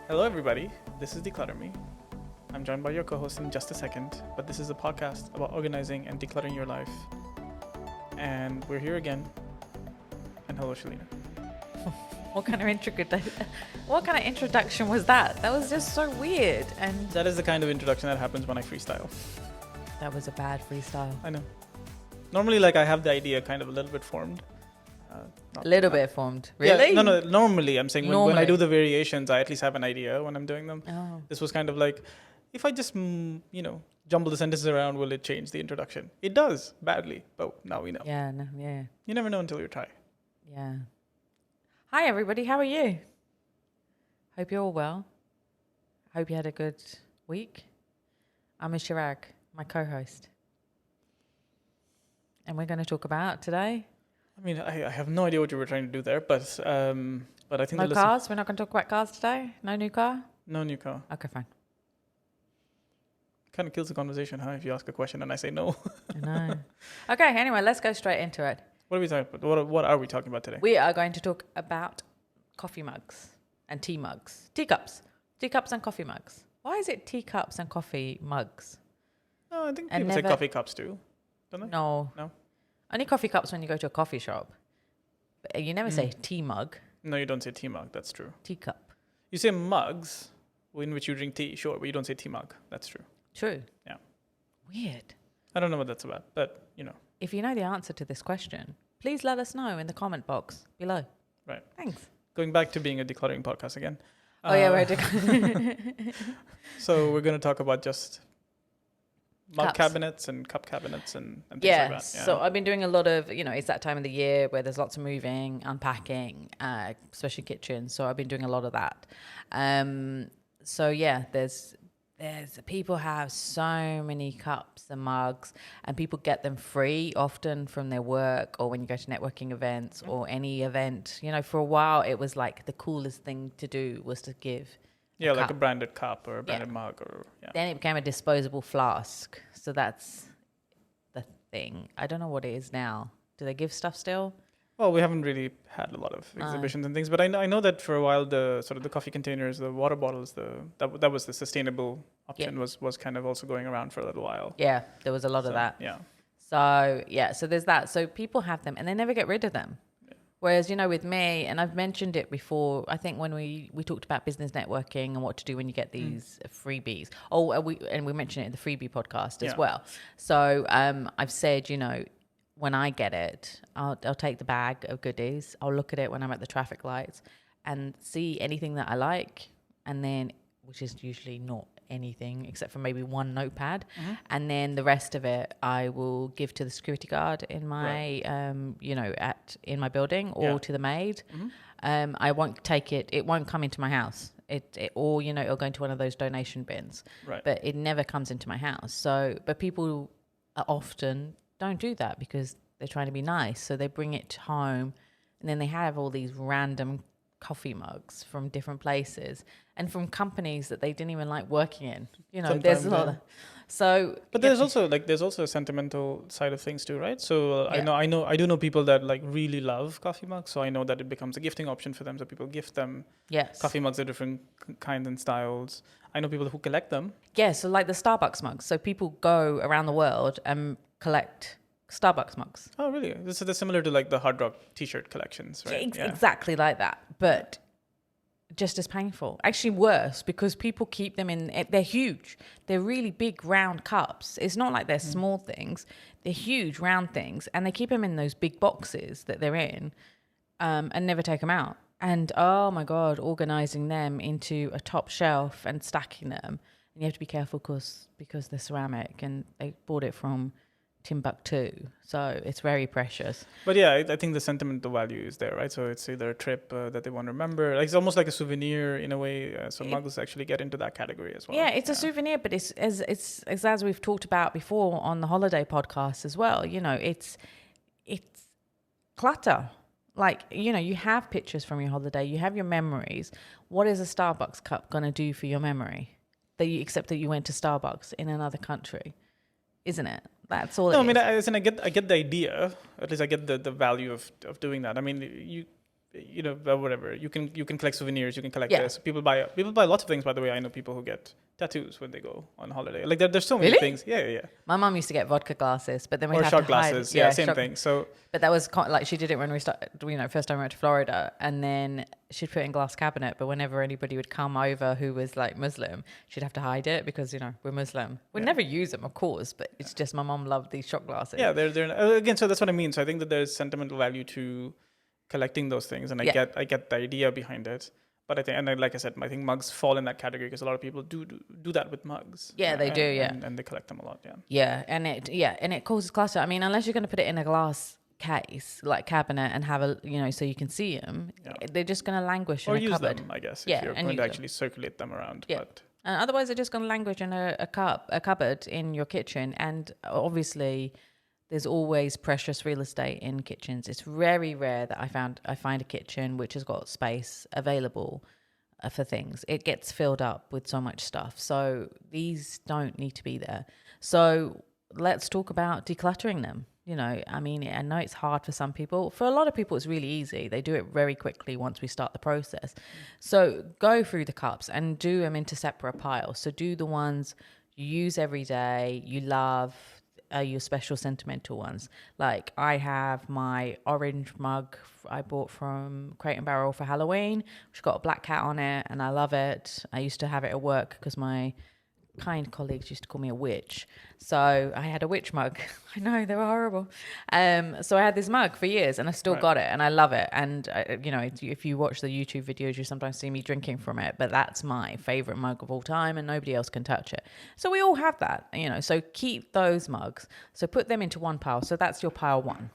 Hello, everybody. This is Decluttr Me. I'm joined by your co-host in just a second, but this is a podcast about organizing and decluttering your life. And we're here again. And hello, Shelina. What kind of introduction was that? That was just so weird. And That is the kind of introduction that happens when I freestyle. that was a bad freestyle. I know. Normally, I have the idea kind of a little bit formed. A little bit formed. Really? Yeah, no. Normally, I'm saying when I Normally. do the variations, I at least have an idea when I'm doing them. Oh. This was kind of like, if I just, jumble the sentences around, will it change the introduction? It does, badly, but now we know. Yeah, no, yeah. You never know until you try. Yeah. Hi, everybody. How are you? Hope you're all well. Hope you had a good week. I'm Chirag, my co-host. And we're going to talk about today. I mean, I have no idea what you were trying to do there, but I think No cars? We're not going to talk about cars today? No new car? No new car. Okay, fine. Kind of kills the conversation, huh? If you ask a question and I say no. I know. Okay, anyway, let's go straight into it. What are we talking about? What are we talking about today? We are going to talk about coffee mugs and tea mugs. Teacups. Teacups and coffee mugs. Why is it teacups and coffee mugs? No, I think And people say never- coffee cups too, don't they? No. No? Only coffee cups when you go to a coffee shop. But you never say tea mug, No, you don't say tea mug. That's true. teacup. You say mugs in which you drink tea, sure, but you don't say tea mug. That's true. True. Yeah. Weird. I don't know what that's about, but If you know the answer to this question, please let us know in the comment box below. Right. Thanks. Going back to being a decluttering podcast again. Oh, yeah, we're So we're going to talk about just mug Cups. cabinets and cup cabinets and things like Yeah, that. so I've been doing a lot of, it's that time of the year where there's lots of moving, unpacking, especially kitchen. So I've been doing a lot of that. So yeah, there's people have so many cups and mugs, and people get them free often from their work or when you go to networking events or any event. For a while it was like the coolest thing to do was to give. Yeah, like cup. a branded cup or a branded mug or Then it became a disposable flask. So that's the thing. I don't know what it is now. Do they give stuff still? Well, we haven't really had a lot of exhibitions and things, but I know that for a while the sort of the coffee containers, the water bottles, that was the sustainable option was kind of also going around for a little while. Yeah, there was a lot of that. Yeah. So there's that. So people have them and they never get rid of them. Yeah. Whereas, with me, and I've mentioned it before, I think when we talked about business networking and what to do when you get these freebies. Oh, we mentioned it in the freebie podcast as well. So I've said, when I get it, I'll take the bag of goodies. I'll look at it when I'm at the traffic lights and see anything that I like. And then, which is usually not anything except for maybe one notepad. And then the rest of it, I will give to the security guard in my, in my building or to the maid. I won't take it. It won't come into my house. Or it'll go into one of those donation bins. Right. But it never comes into my house. So, but people are often don't do that because they're trying to be nice. So they bring it home and then they have all these random coffee mugs from different places and from companies that they didn't even like working in. There's a lot of, so. But there's also a sentimental side of things too, right? So I know people that really love coffee mugs. So I know that it becomes a gifting option for them. So people gift them coffee mugs of different kinds and styles. I know people who collect them. Yeah, so like the Starbucks mugs. So people go around the world and collect Starbucks mugs. Oh, really? This is similar to like the Hard Rock T-shirt collections, right? Exactly like that, but just as painful. Actually worse because people keep them in. They're huge. They're really big round cups. It's not like they're small things. They're huge round things, and they keep them in those big boxes that they're in, and never take them out. And oh my God, organizing them into a top shelf and stacking them. And you have to be careful because they're ceramic and they bought it from Timbuktu, so it's very precious. But yeah, I think the sentimental value is there, right? So it's either a trip that they want to remember. Like, it's almost like a souvenir in a way. So mugs actually get into that category as well. Yeah, it's a souvenir, but it's as we've talked about before on the holiday podcast as well. It's clutter. Like, you have pictures from your holiday, you have your memories. What is a Starbucks cup going to do for your memory? Except that you went to Starbucks in another country, isn't it? That's all. No, I mean, I get the idea. At least I get the value of doing that. I mean, whatever. You can collect souvenirs. You can collect this. People buy lots of things. By the way, I know people who get tattoos when they go on holiday. Like there's so many things. Yeah. My mum used to get vodka glasses, but then we had shot to glasses. hide. Yeah, same thing. So, but that was like she did it when we started. First time we went to Florida, and then she'd put it in glass cabinet. But whenever anybody would come over who was like Muslim, she'd have to hide it because we're Muslim. We'd never use them, of course, but it's just my mum loved these shot glasses. Yeah, they're again. So that's what I mean. So I think that there's sentimental value to collecting those things, and I get the idea behind it. But I think, and like I said, I think mugs fall in that category because a lot of people do that with mugs. Yeah, they do. And they collect them a lot. Yeah. Yeah, and it causes clutter. I mean, unless you're going to put it in a glass case, like cabinet, and have so you can see them, they're just going to languish in a cupboard. Them, I guess. If you're going to actually circulate them around. Yeah. But. And otherwise, they're just going to languish in a cupboard in your kitchen, and obviously. There's always precious real estate in kitchens. It's very rare that I find a kitchen which has got space available for things. It gets filled up with so much stuff. So these don't need to be there. So let's talk about decluttering them. I mean, I know it's hard for some people. For a lot of people, it's really easy. They do it very quickly once we start the process. So go through the cups and do them into separate piles. So do the ones you use every day, you love, your special sentimental ones. Like I have my orange mug I bought from Crate and Barrel for Halloween, which got a black cat on it, and I love it. I used to have it at work because my kind colleagues used to call me a witch. So I had a witch mug. I know, they were horrible. So I had this mug for years and I still got it and I love it. And, if you watch the YouTube videos, you sometimes see me drinking from it, but that's my favorite mug of all time and nobody else can touch it. So we all have that, so keep those mugs. So put them into one pile. So that's your pile one.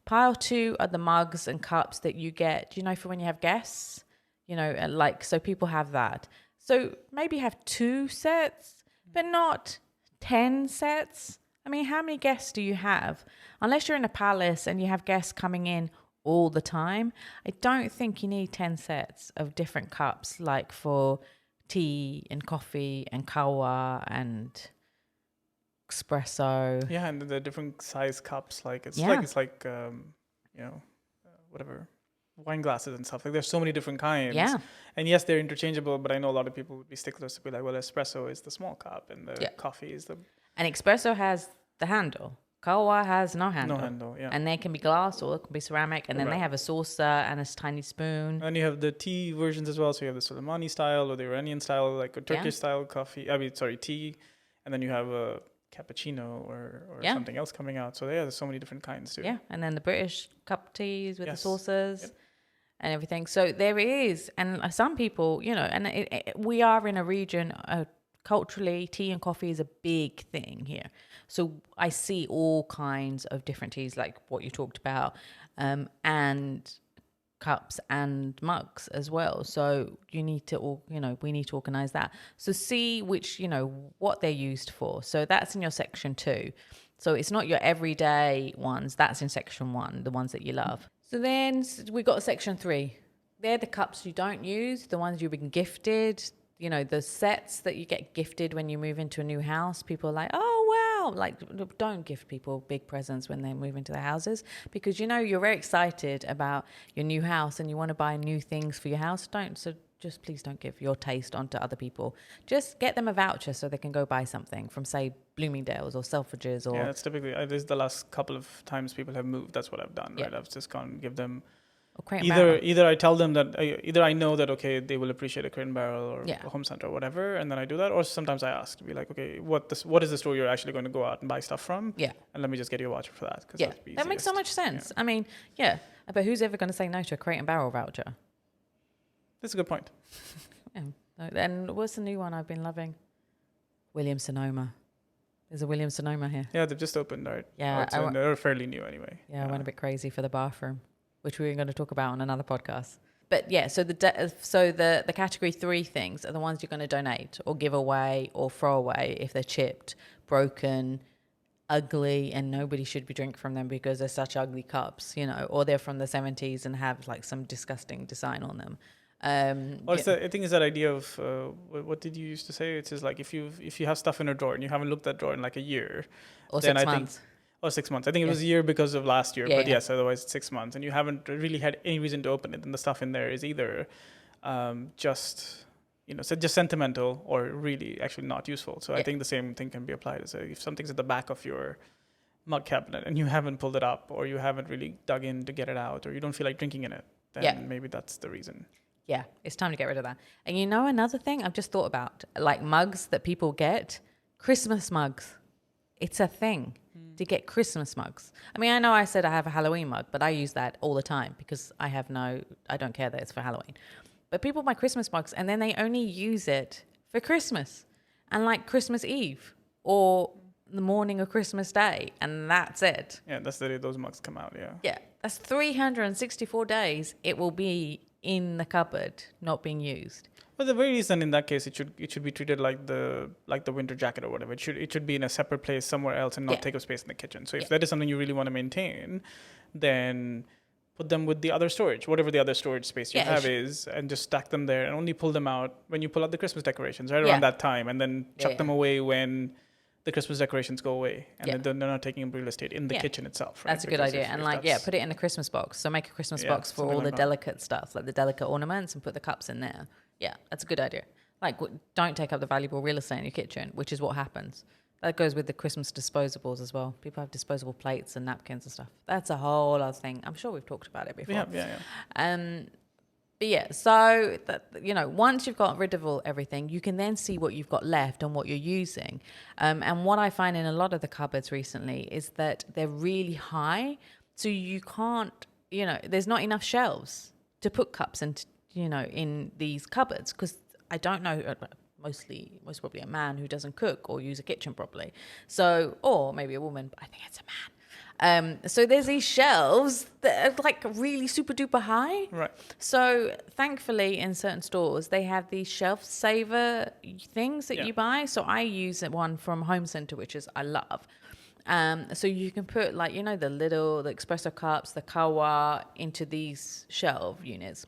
Pile two are the mugs and cups that you get, for when you have guests, so people have that. So maybe have 2 sets, but not 10 sets. I mean, how many guests do you have? Unless you're in a palace and you have guests coming in all the time, I don't think you need 10 sets of different cups, like for tea and coffee and kawa and espresso. Yeah, and the different size cups, whatever. Wine glasses and stuff. Like there's so many different kinds. Yeah. And yes, they're interchangeable, but I know a lot of people would be sticklers to be like, well, espresso is the small cup and the coffee is the... And espresso has the handle. Kawa has no handle. No handle, yeah. And they can be glass or it can be ceramic. And then they have a saucer and a tiny spoon. And you have the tea versions as well. So you have the Soleimani style or the Iranian style, like a Turkish style tea. And then you have a cappuccino or something else coming out. So there's so many different kinds too. Yeah, and then the British cup teas with the saucers and everything. So there is, and some people, we are in a region, culturally, tea and coffee is a big thing here. So I see all kinds of different teas, like what you talked about, and cups and mugs as well. So you need to, we need to organize that. So see which, what they're used for. So that's in your section 2. So it's not your everyday ones. That's in section 1, the ones that you love. So then we got section 3. They're the cups you don't use, the ones you've been gifted, the sets that you get gifted when you move into a new house. People are like, oh, wow. Like, don't gift people big presents when they move into their houses because, you're very excited about your new house and you want to buy new things for your house. So just please don't give your taste onto other people. Just get them a voucher so they can go buy something from, say, Bloomingdale's or Selfridges. Or that's typically, this is the last couple of times people have moved. That's what I've done, right? I've just gone give them... Either I tell them that either I know that they will appreciate a Crate and Barrel or a Home Center or whatever, and then I do that, or sometimes I ask to be like, okay, what is the store you're actually going to go out and buy stuff from? Yeah, and let me just get you a voucher for that. That makes so much sense. I mean, but who's ever going to say no to a Crate and Barrel voucher? That's a good point. And what's the new one I've been loving? Williams Sonoma. There's a Williams Sonoma here. Yeah, they've just opened, right? Yeah, they're fairly new anyway. Yeah, I went a bit crazy for the bathroom, which we were going to talk about on another podcast. But yeah, so the category 3 things are the ones you're going to donate or give away or throw away if they're chipped, broken, ugly, and nobody should be drinking from them because they're such ugly cups, or they're from the 70s and have like some disgusting design on them. I think it's that idea of what did you used to say? It says like if you have stuff in a drawer and you haven't looked at drawer in like a year, or then 6 months. Or 6 months. I think it was a year because of last year, but yeah. yes, otherwise it's 6 months. And you haven't really had any reason to open it. And the stuff in there is either just sentimental or really actually not useful. So I think the same thing can be applied. So if something's at the back of your mug cabinet and you haven't pulled it up, or you haven't really dug in to get it out, or you don't feel like drinking in it, then maybe that's the reason. Yeah, it's time to get rid of that. And another thing I've just thought about, like mugs that people get, Christmas mugs. It's a thing to get Christmas mugs. I mean, I know I said I have a Halloween mug, but I use that all the time because I don't care that it's for Halloween. But people buy Christmas mugs and then they only use it for Christmas and like Christmas Eve or the morning of Christmas Day, and that's it. Yeah, that's the day those mugs come out, yeah. Yeah, that's 364 days it will be in the cupboard, not being used. Well, the very least, then in that case, it should be treated like the winter jacket or whatever. It should be in a separate place somewhere else and not take up space in the kitchen. So if that is something you really want to maintain, then put them with the other storage, whatever the other storage space you have is, and just stack them there and only pull them out when you pull out the Christmas decorations right around that time, and then chuck them away when the Christmas decorations go away, and then they're not taking up real estate in the kitchen itself. Right? That's a good idea. And put it in a Christmas box. So make a Christmas box for all the delicate stuff, like the delicate ornaments, and put the cups in there. Yeah, that's a good idea. Like, don't take up the valuable real estate in your kitchen, which is what happens. That goes with the Christmas disposables as well. People have disposable plates and napkins and stuff. That's a whole other thing. I'm sure we've talked about it before. But yeah, so that, once you've got rid of everything, you can then see what you've got left and what you're using. And what I find in a lot of the cupboards recently is that they're really high, so you can't, there's not enough shelves to put cups and in these cupboards, because I don't know. Most probably a man who doesn't cook or use a kitchen properly. So, or maybe a woman, but I think it's a man. So there's these shelves that are like really super duper high. Right. So thankfully in certain stores, they have these shelf saver things that you buy. So I use one from Home Center, which I love. So you can put the espresso cups, the kawa into these shelf units.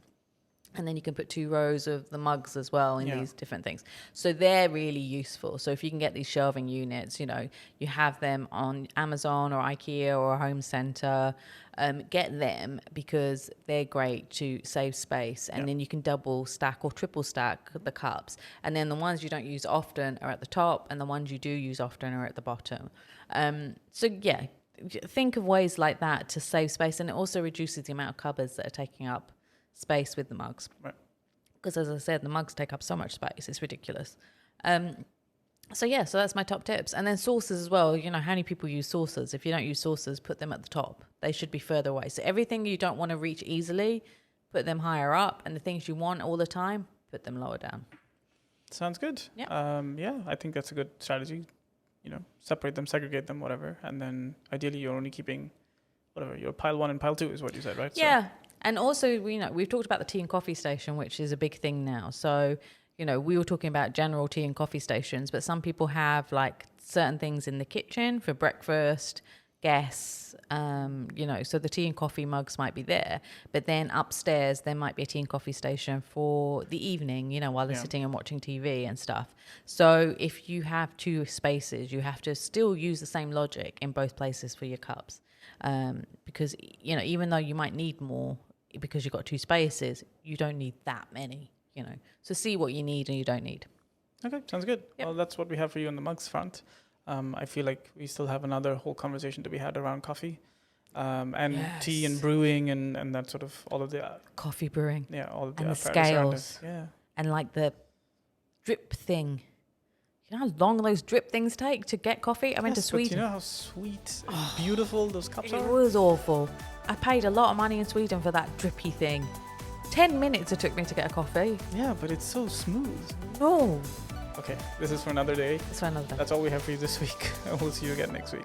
And then you can put 2 rows of the mugs as well in these different things. So they're really useful. So if you can get these shelving units, you have them on Amazon or IKEA or a Home Center, get them because they're great to save space. And then you can double stack or triple stack the cups. And then the ones you don't use often are at the top, and the ones you do use often are at the bottom. Think of ways like that to save space. And it also reduces the amount of cupboards that are taking up space with the mugs, because as I said, the mugs take up so much space, it's ridiculous. So that's my top tips. And then saucers as well. How many people use saucers? If you don't use saucers, put them at the top. They should be further away. So everything you don't want to reach easily, put them higher up, and the things you want all the time, put them lower down. Sounds good. I think that's a good strategy. Separate them, segregate them, whatever, and then ideally you're only keeping whatever your pile 1 and pile 2 is what you said, right? Yeah. And also, we've talked about the tea and coffee station, which is a big thing now. So, we were talking about general tea and coffee stations, but some people have like certain things in the kitchen for breakfast, guests, so the tea and coffee mugs might be there. But then upstairs, there might be a tea and coffee station for the evening, while they're sitting and watching TV and stuff. So if you have 2 spaces, you have to still use the same logic in both places for your cups. Because, even though you might need more, because you've got 2 spaces, you don't need that many, So see what you need and you don't need. Okay, sounds good. Yep. Well, that's what we have for you on the mugs front. I feel like we still have another whole conversation to be had around coffee and tea and brewing and that sort of all of the... coffee brewing. Yeah, all of the... And the scales. Yeah. And like the drip thing. You know how long those drip things take to get coffee? I went to Sweden. But you know how sweet and beautiful those cups are? It was awful. I paid a lot of money in Sweden for that drippy thing. 10 minutes it took me to get a coffee. Yeah, but it's so smooth. No. Okay, this is for another day. It's for another day. That's all we have for you this week. We'll see you again next week.